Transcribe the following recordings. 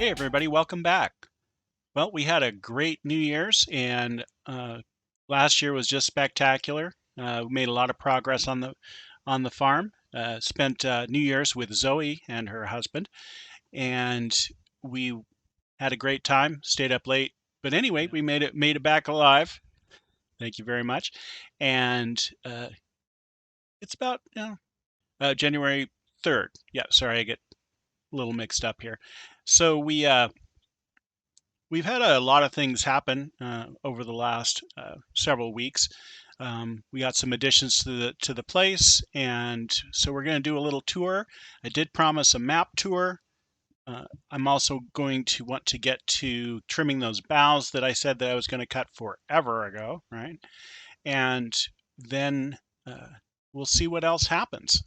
Hey everybody, welcome back. Well, we had a great New Year's, and last year was just spectacular. We made a lot of progress on the farm. Spent New Year's with Zoe and her husband, and we had a great time. Stayed up late, but anyway, we made it back alive. Thank you very much. And it's about January 3rd. Yeah, sorry, I get a little mixed up here. So we've had a lot of things happen over the last several weeks. We got some additions to the place, and so we're going to do a little tour. I did promise a map tour. I'm also going to want to get to trimming those boughs that I said that I was going to cut forever ago, right? And then we'll see what else happens.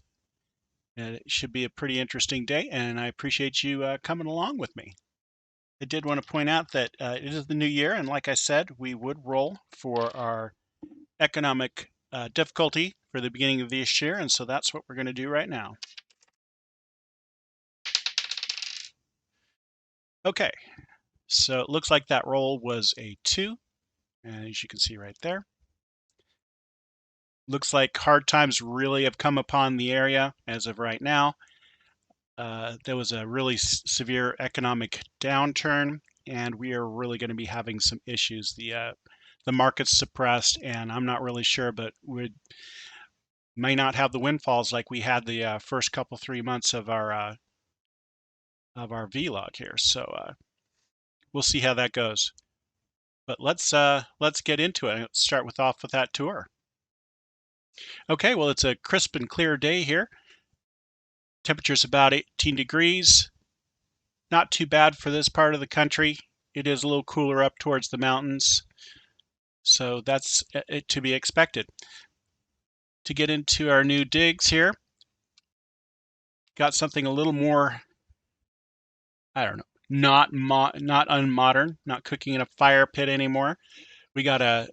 It should be a pretty interesting day, and I appreciate you coming along with me. I did want to point out that it is the new year, and like I said, we would roll for our economic difficulty for the beginning of this year, and so that's what we're going to do right now. Okay, so it looks like that roll was a 2, as you can see right there. Looks like hard times really have come upon the area as of right now. There was a really severe economic downturn, and we are really going to be having some issues. The market's suppressed, and I'm not really sure, but we may not have the windfalls like we had the first couple 3 months of our vlog here. So we'll see how that goes. But let's get into it. Let's start off with that tour. Okay, well, it's a crisp and clear day here. Temperature's about 18 degrees. Not too bad for this part of the country. It is a little cooler up towards the mountains, so that's to be expected. To get into our new digs here, got something a little more, I don't know, not unmodern, not cooking in a fire pit anymore. We got a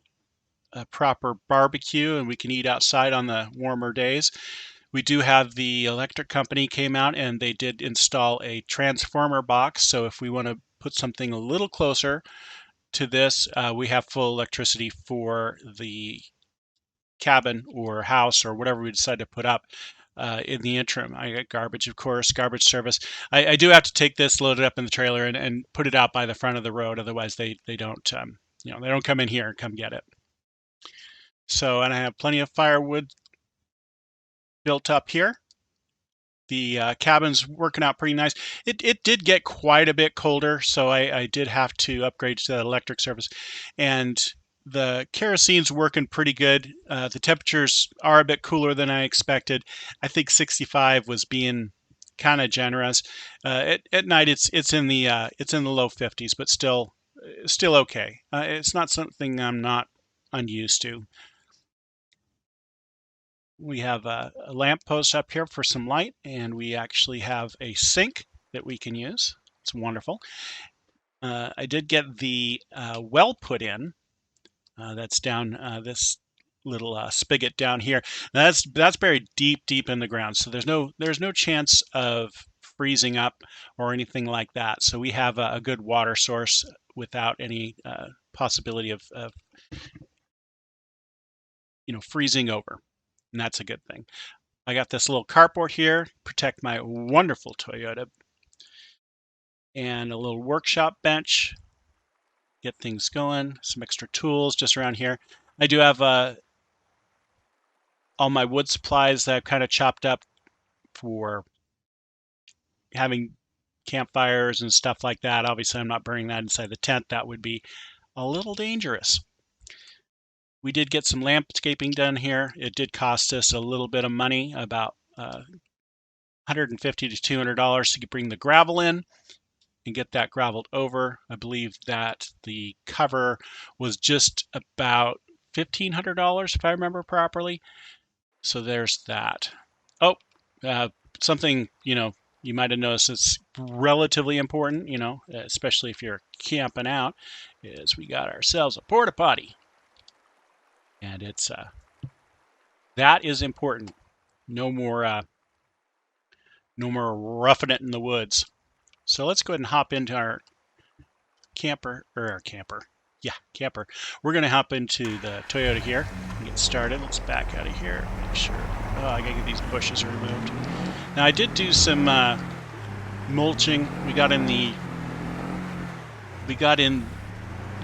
proper barbecue, and we can eat outside on the warmer days. We do have the electric company came out and they did install a transformer box. So if we want to put something a little closer to this, we have full electricity for the cabin or house or whatever we decide to put up. In the interim, I got garbage, of course, garbage service. I do have to take this, load it up in the trailer, and put it out by the front of the road. Otherwise, they don't they don't come in here and come get it. So, and I have plenty of firewood built up here. The cabin's working out pretty nice. It did get quite a bit colder, so I did have to upgrade to the electric service. And the kerosine's working pretty good. The temperatures are a bit cooler than I expected. I think 65 was being kind of generous. At night it's in the low 50s, but still okay. It's not something I'm not unused to. We have a lamp post up here for some light, and we actually have a sink that we can use. It's wonderful. I did get the well put in. That's down this little spigot down here. Now that's buried deep in the ground, so there's no chance of freezing up or anything like that. So we have a good water source without any possibility of freezing over, and that's a good thing. I got this little carport here, protect my wonderful Toyota, and a little workshop bench, get things going, some extra tools just around here. I do have all my wood supplies that I've kind of chopped up for having campfires and stuff like that. Obviously, I'm not burning that inside the tent. That would be a little dangerous. We did get some landscaping done here. It did cost us a little bit of money, about $150 to $200 to bring the gravel in and get that graveled over. I believe that the cover was just about $1,500 if I remember properly. So there's that. Oh, something you might have noticed it's relatively important, especially if you're camping out, is we got ourselves a porta potty, and it's that is important. No more roughing it in the woods. So let's go ahead and hop into our camper. Yeah, camper. We're going to hop into the Toyota here and get started. Let's back out of here. Make sure. Oh, I got to get these bushes removed. Now, I did do some mulching. We got in the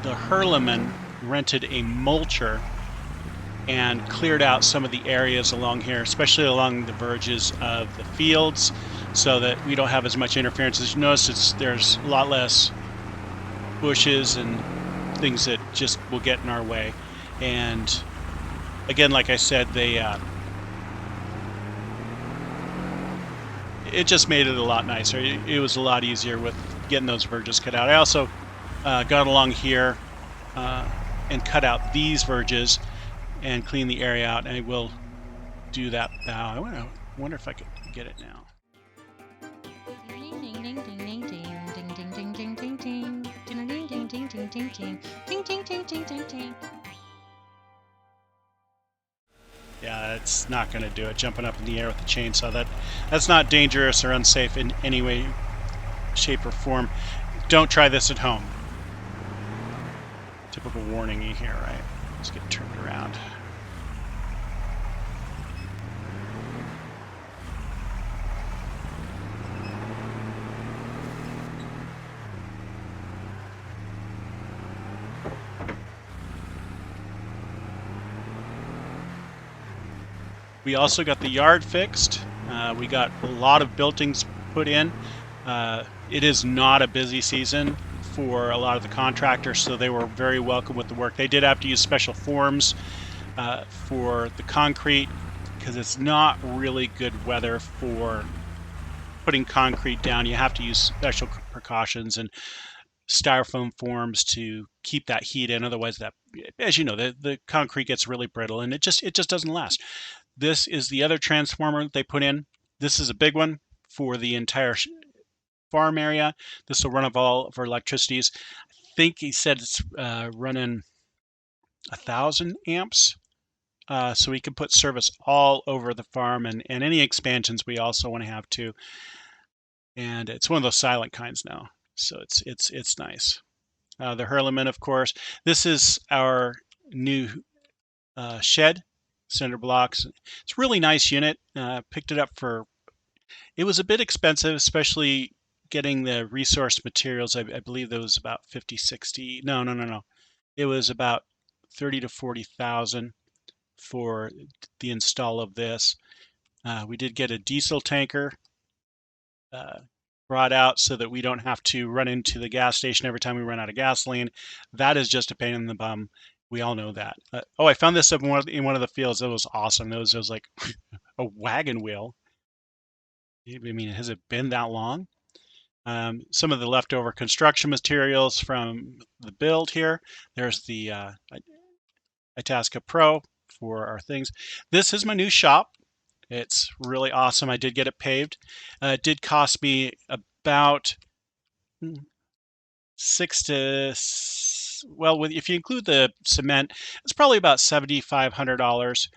Hurleman, rented a mulcher and cleared out some of the areas along here, especially along the verges of the fields, so that we don't have as much interference. As you notice, there's a lot less bushes and things that just will get in our way. And again, like I said, it just made it a lot nicer. It was a lot easier with getting those verges cut out. I also got along here and cut out these verges and clean the area out, and I will do that now. I wonder if I could get it now. Yeah, it's not going to do it. Jumping up in the air with the chainsaw, that's not dangerous or unsafe in any way, shape, or form. Don't try this at home. Typical warning you hear, right? Let's get turned around. We also got the yard fixed. We got a lot of buildings put in. It is not a busy season for a lot of the contractors, so they were very welcome with the work. They did have to use special forms for the concrete because it's not really good weather for putting concrete down. You have to use special precautions and styrofoam forms to keep that heat in. Otherwise, that, as you know, the concrete gets really brittle and it just doesn't last. This is the other transformer that they put in. This is a big one for the entire farm area. This will run off all of our electricities. I think he said it's running 1,000 amps. So we can put service all over the farm, and any expansions we also want to have too. And it's one of those silent kinds now, so it's nice. The Hurleman, of course. This is our new shed, cinder blocks. It's a really nice unit. Picked it up for, it was a bit expensive, especially getting the resource materials. I believe that was about 50, 60. No. It was about 30 to 40,000 for the install of this. We did get a diesel tanker brought out so that we don't have to run into the gas station every time we run out of gasoline. That is just a pain in the bum. We all know that. I found this up in one of the fields. It was awesome. It was like a wagon wheel. I mean, has it been that long? Some of the leftover construction materials from the build here. There's the Itasca Pro for our things. This is my new shop. It's really awesome. I did get it paved. It did cost me about if you include the cement, it's probably about $7,500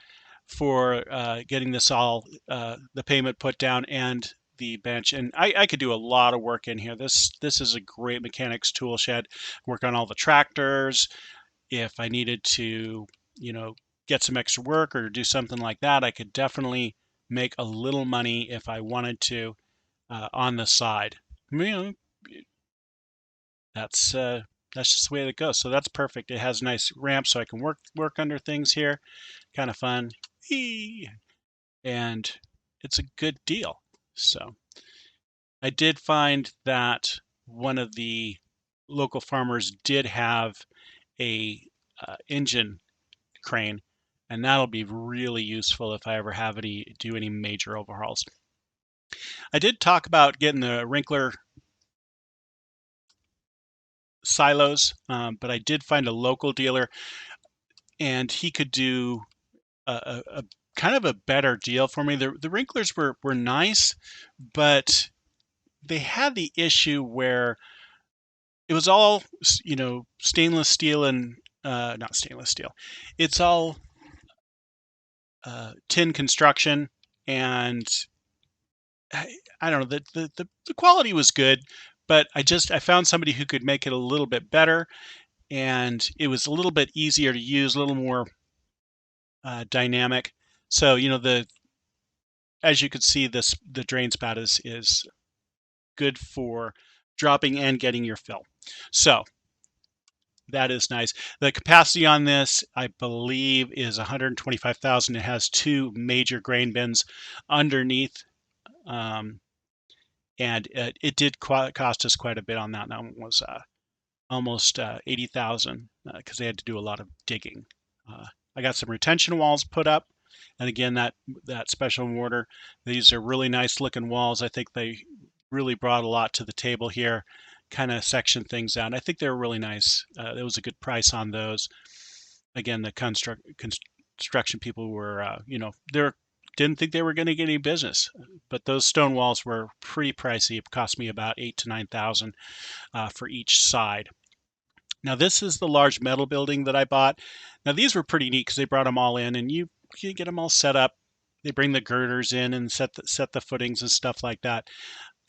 for getting this all, the payment put down and the bench. And I could do a lot of work in here. This is a great mechanics tool shed. Work on all the tractors. If I needed to, get some extra work or do something like that, I could definitely make a little money if I wanted to on the side. That's just the way it goes. So that's perfect. It has a nice ramp so I can work under things here. Kind of fun. And it's a good deal. So I did find that one of the local farmers did have a engine crane, and that'll be really useful if I ever have do any major overhauls. I did talk about getting the Rinckler silos, but I did find a local dealer, and he could do a kind of a better deal for me. The Rincklers were nice, but they had the issue where it was all stainless steel and not stainless steel. It's all tin construction, and I don't know, the quality was good, but I found somebody who could make it a little bit better, and it was a little bit easier to use, a little more dynamic. So, as you can see, the drain spout is good for dropping and getting your fill. So that is nice. The capacity on this, I believe, is 125,000. It has 2 major grain bins underneath, and it did cost us quite a bit on that. That one was almost 80,000 because they had to do a lot of digging. I got some retention walls put up, and again, that special mortar. These are really nice looking walls. I think they really brought a lot to the table here, kind of section things out. I think they were really nice. There was a good price on those. Again, the construction people were, they didn't think they were going to get any business, but those stone walls were pretty pricey. It cost me about 8,000 to 9,000 for each side. Now this is the large metal building that I bought. Now these were pretty neat because they brought them all in, and you get them all set up. They bring the girders in and set the footings and stuff like that.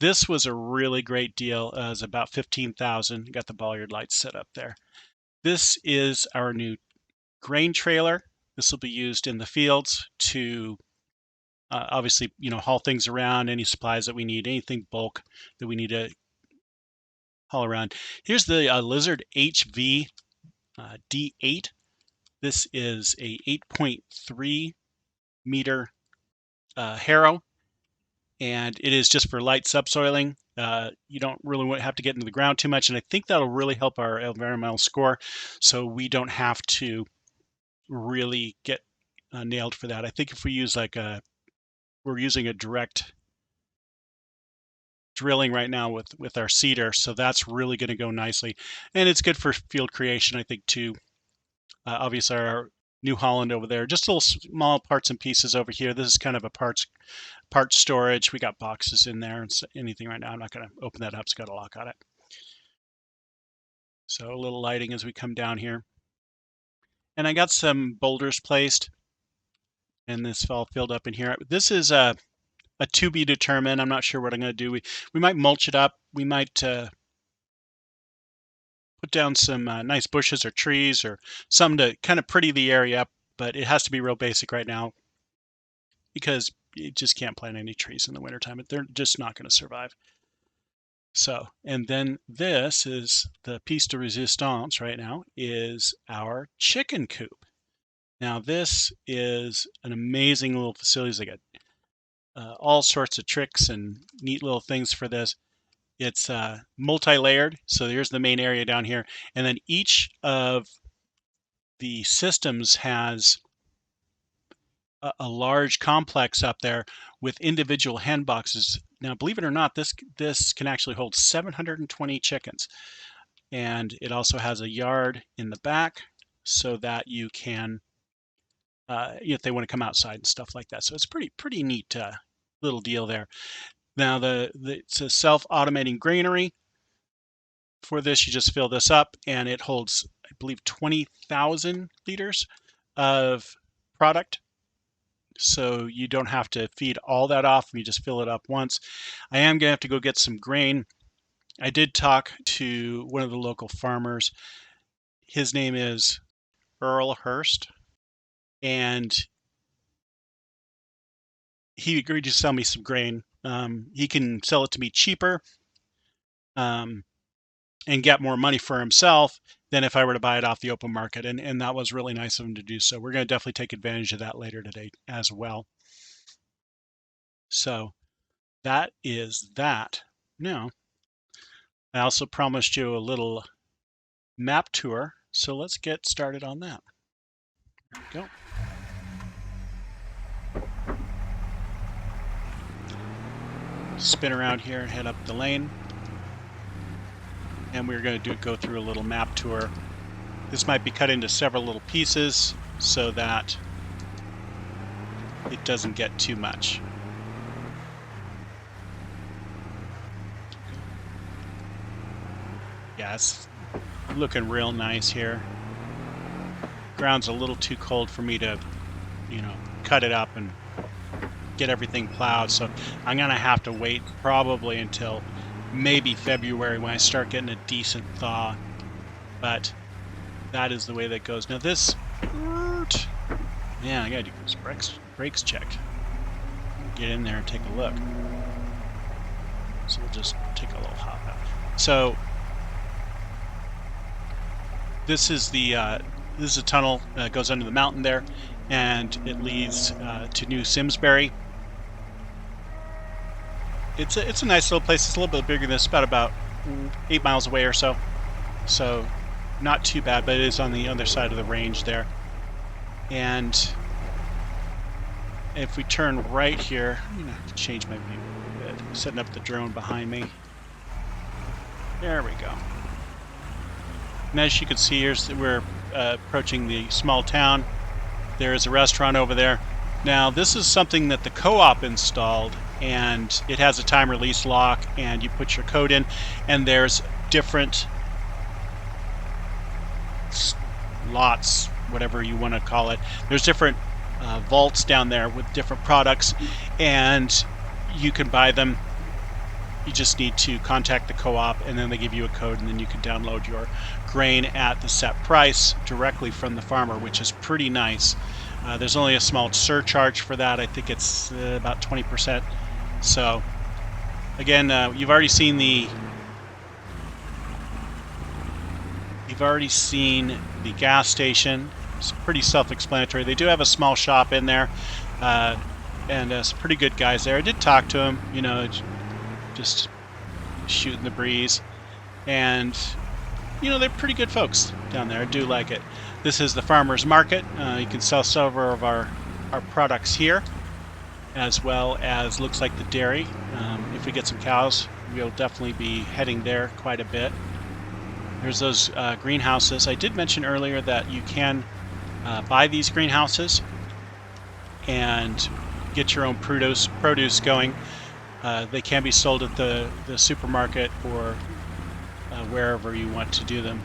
This was a really great deal. It was about 15,000. Got the bollard lights set up there. This is our new grain trailer. This will be used in the fields to obviously, haul things around, any supplies that we need, anything bulk that we need to haul around. Here's the Lizard HV D8. This is a 8.3 meter harrow, and it is just for light subsoiling. You don't really have to get into the ground too much, and I think that'll really help our environmental score, so we don't have to really get nailed for that. I think if we use we're using a direct drilling right now with our seeder, so that's really going to go nicely, and it's good for field creation, I think, too. Obviously, our New Holland over there, just little small parts and pieces over here. This is kind of a parts storage. We got boxes in there and anything right now. I'm not going to open that up. It's got a lock on it. So a little lighting as we come down here. And I got some boulders placed, and this all filled up in here. This is a to be determined. I'm not sure what I'm going to do. We might mulch it up. We might put down some nice bushes or trees or something to kind of pretty the area up, but it has to be real basic right now because you just can't plant any trees in the wintertime. They're just not going to survive. So, and then this is the piece de resistance right now, is our chicken coop. Now this is an amazing little facility. They got all sorts of tricks and neat little things for this. It's multi-layered, so there's the main area down here, and then each of the systems has a large complex up there with individual hen boxes. Now, believe it or not, this can actually hold 720 chickens, and it also has a yard in the back so that you can, if they want to come outside and stuff like that. So it's pretty neat little deal there. Now it's a self-automating granary. For this, you just fill this up, and it holds, I believe, 20,000 liters of product. So you don't have to feed all that off. You just fill it up once. I am going to have to go get some grain. I did talk to one of the local farmers. His name is Earl Hurst, and he agreed to sell me some grain. He can sell it to me cheaper and get more money for himself than if I were to buy it off the open market. And that was really nice of him to do so. We're going to definitely take advantage of that later today as well. So that is that. Now, I also promised you a little map tour. So let's get started on that. There we go. Spin around here and head up the lane, and we're going to go through a little map tour. This might be cut into several little pieces so that it doesn't get too much. Yeah, it's looking real nice here. Ground's a little too cold for me to, cut it up and get everything plowed, so I'm gonna have to wait probably until maybe February when I start getting a decent thaw. But that is the way that goes. Now this, yeah, I gotta do this brakes check. Get in there and take a look. So we'll just take a little hop out. So this is a tunnel that goes under the mountain there, and it leads to New Simsbury. It's a nice little place. It's a little bit bigger than this, about 8 miles away or so. So not too bad, but it is on the other side of the range there. And if we turn right here, I'm gonna have to change my view a bit. I'm setting up the drone behind me. There we go. And as you can see, we're approaching the small town. There is a restaurant over there. Now, this is something that the co-op installed, and it has a time release lock, and you put your code in, and there's different lots, whatever you want to call it. There's different vaults down there with different products, and you can buy them. You just need to contact the co-op, and then they give you a code, and then you can download your grain at the set price directly from the farmer, which is pretty nice. There's only a small surcharge for that. I think it's about 20%. So again, you've already seen the gas station. It's pretty self-explanatory. They do have a small shop in there, and some pretty good guys there. I did talk to them, you know, just shooting the breeze, and you know, they're pretty good folks down there. I do like it. This is the farmers market. You can sell several of our products here, as well as looks like the dairy. If we get some cows, we'll definitely be heading there quite a bit. There's those greenhouses. I did mention earlier that you can buy these greenhouses and get your own produce going. They can be sold at the supermarket or wherever you want to do them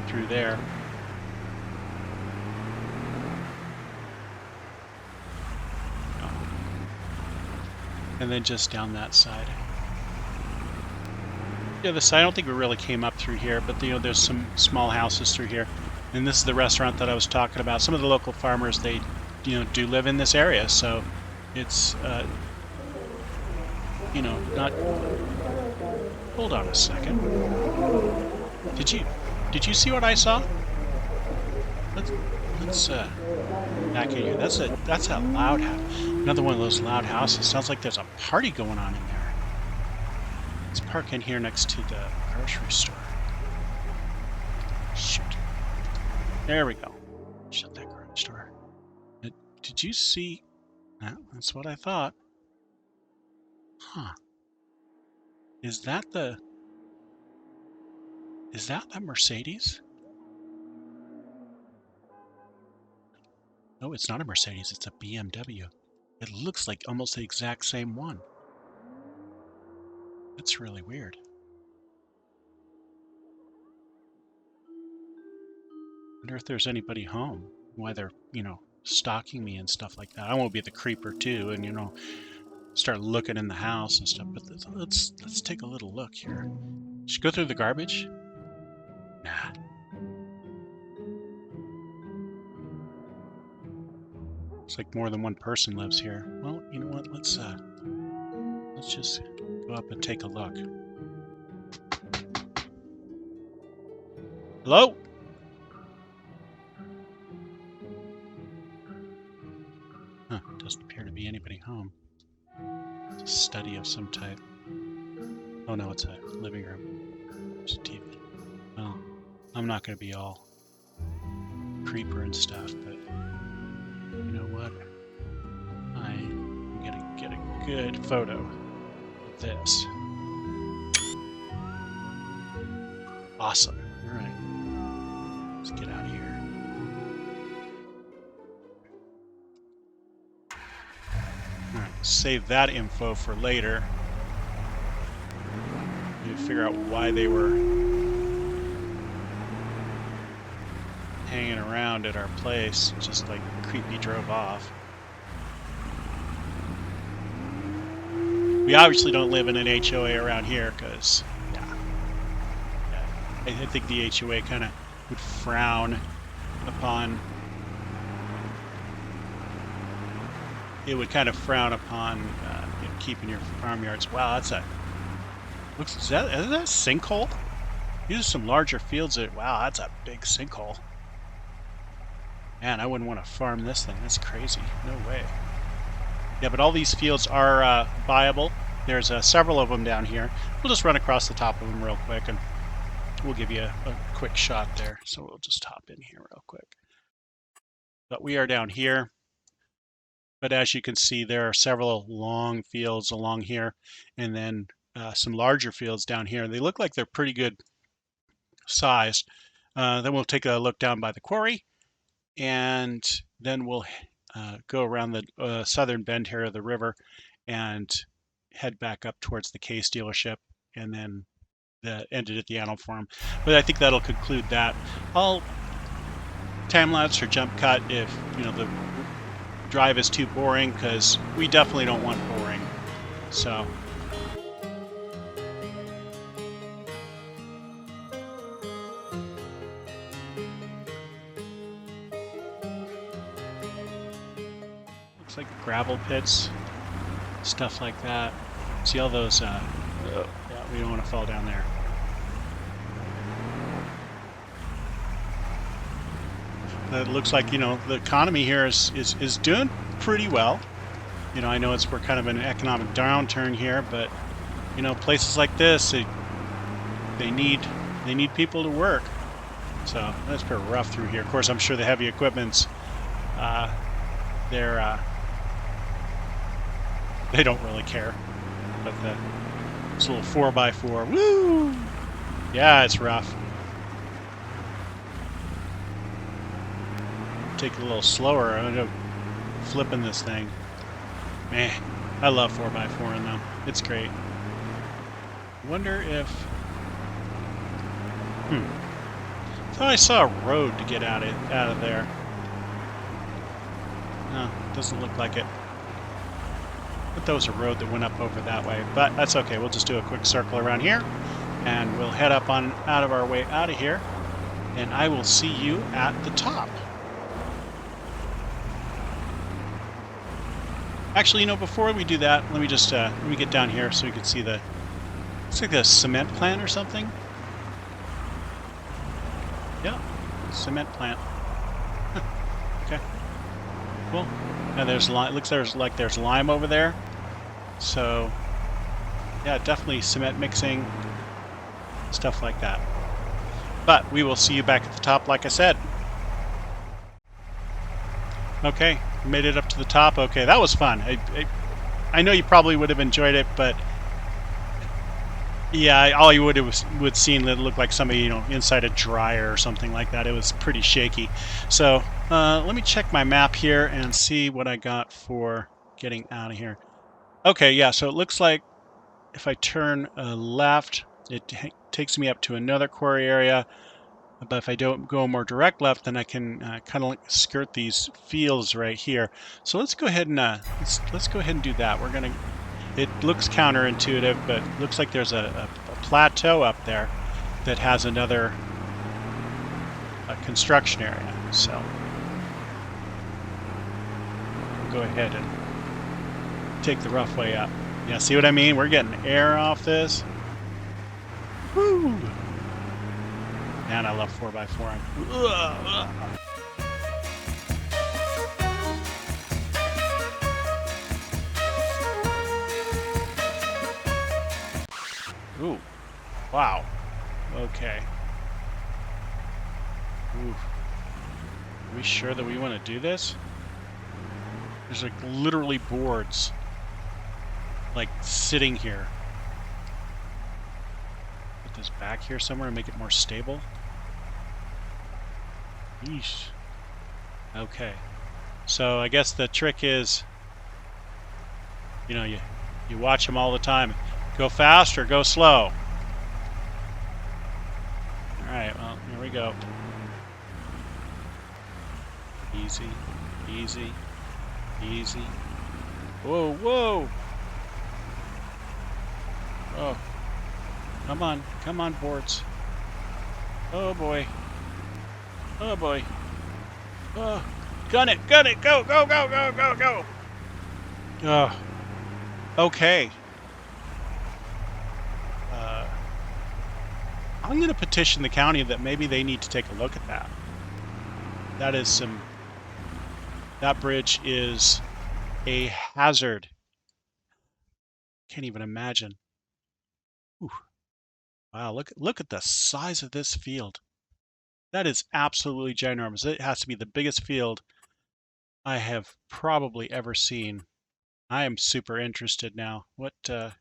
through there. And then just down that side. The other side, I don't think we really came up through here, but you know, there's some small houses through here. And this is the restaurant that I was talking about. Some of the local farmers, they do live in this area, so it's not. Hold on a second. Did you see what I saw? Let's back in here. That's a loud house. Another one of those loud houses. Sounds like there's a party going on in there. Let's park in here next to the grocery store. Shoot. There we go. Shut that grocery store. Did you see? That's what I thought. Huh. Is that the Mercedes? No, it's not a Mercedes, it's a BMW. It looks like almost the exact same one. That's really weird. Wonder if there's anybody home, why they're, stalking me and stuff like that. I won't be the creeper too, and start looking in the house and stuff, but let's take a little look here. Should go through the garbage? Nah. Looks like more than one person lives here. Well, you know what? Let's just go up and take a look. Hello? Huh, doesn't appear to be anybody home. It's a study of some type. Oh no, it's a living room. There's a TV. Well, I'm not going to be all creeper and stuff, but you know what? I'm going to get a good photo of this. Awesome. All right. Let's get out of here. All right. Save that info for later. Need to figure out why they were hanging around at our place, just like creepy drove off. We obviously don't live in an HOA around here because, yeah, I think the HOA kind of would frown upon. It would kind of frown upon keeping your farmyards. Wow, that's a is that a sinkhole? These are some larger fields. Wow, that's a big sinkhole. Man, I wouldn't want to farm this thing. That's crazy. No way. Yeah, but all these fields are viable. There's several of them down here. We'll just run across the top of them real quick, and we'll give you a quick shot there. So we'll just hop in here real quick. But we are down here. But as you can see, there are several long fields along here, and then some larger fields down here. They look like they're pretty good sized. Then we'll take a look down by the quarry, and then we'll go around the southern bend here of the river and head back up towards the Case dealership, and then end it at the Animal Farm. But I think that'll conclude that. I'll time-lapse or jump cut if the drive is too boring, because we definitely don't want boring. So looks like gravel pits, stuff like that. See all those yeah, we don't want to fall down there. It looks like the economy here is doing pretty well. I know we're kind of in an economic downturn here, but places like this, they need people to work. So that's pretty rough through here. Of course, I'm sure the heavy equipment's they don't really care. But this little 4x4, woo! Yeah, it's rough. Take it a little slower. I'm gonna go flipping this thing. Man, I love 4x4 though. It's great. Wonder if thought I saw a road to get out of there. No, doesn't look like it. But there was a road that went up over that way. But that's okay. We'll just do a quick circle around here, and we'll head up on out of our way out of here. And I will see you at the top. Actually, before we do that, let me just let me get down here so we can see it's like a cement plant or something. Yeah, cement plant. Okay, cool. And there's lime. Looks like there's lime over there. So yeah, definitely cement mixing, stuff like that. But we will see you back at the top, like I said. Okay, made it up to the top. Okay, that was fun. I know you probably would have enjoyed it, but yeah, all you would seen that looked like somebody inside a dryer or something like that. It was pretty shaky. So let me check my map here and see what I got for getting out of here. Okay, yeah. So it looks like if I turn left, it takes me up to another quarry area. But if I don't go more direct left, then I can kind of skirt these fields right here. So let's go ahead and let's go ahead and do that. It looks counterintuitive, but it looks like there's a plateau up there that has another construction area. So we'll go ahead and take the rough way up. Yeah, see what I mean? We're getting air off this. Woo! Man, I love 4x4. Ooh. Wow. Okay. Ooh. Are we sure that we want to do this? There's like literally boards like sitting here. Put this back here somewhere and make it more stable. Yeesh. Okay. So I guess the trick is, you watch them all the time. Go fast or go slow. Alright, well, here we go. Easy, easy, easy. Whoa, whoa! Oh. Come on, boards. Oh boy. Oh boy. Oh. Gun it, go, go, go, go, go. Oh. Okay. I'm going to petition the county that maybe they need to take a look at that. That bridge is a hazard. Can't even imagine. Whew. Wow, look at the size of this field. That is absolutely ginormous. It has to be the biggest field I have probably ever seen. I am super interested now. What's the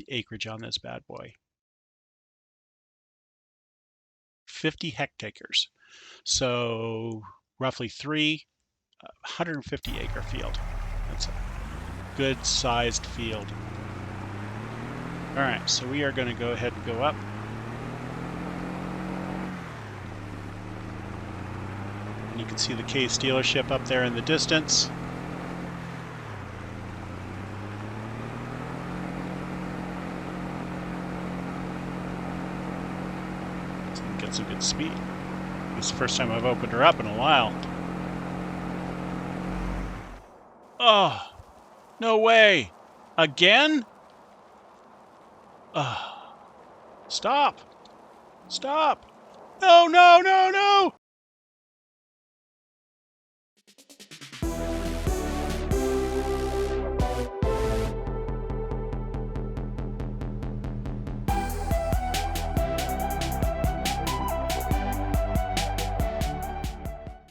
acreage on this bad boy? 50 hectares. So roughly 150 acre field. That's a good sized field. All right, so we are going to go ahead and go up. And you can see the Case dealership up there in the distance. So get some good speed. It's the first time I've opened her up in a while. Oh, no way. Again? Oh, stop. Stop. No, no, no, no.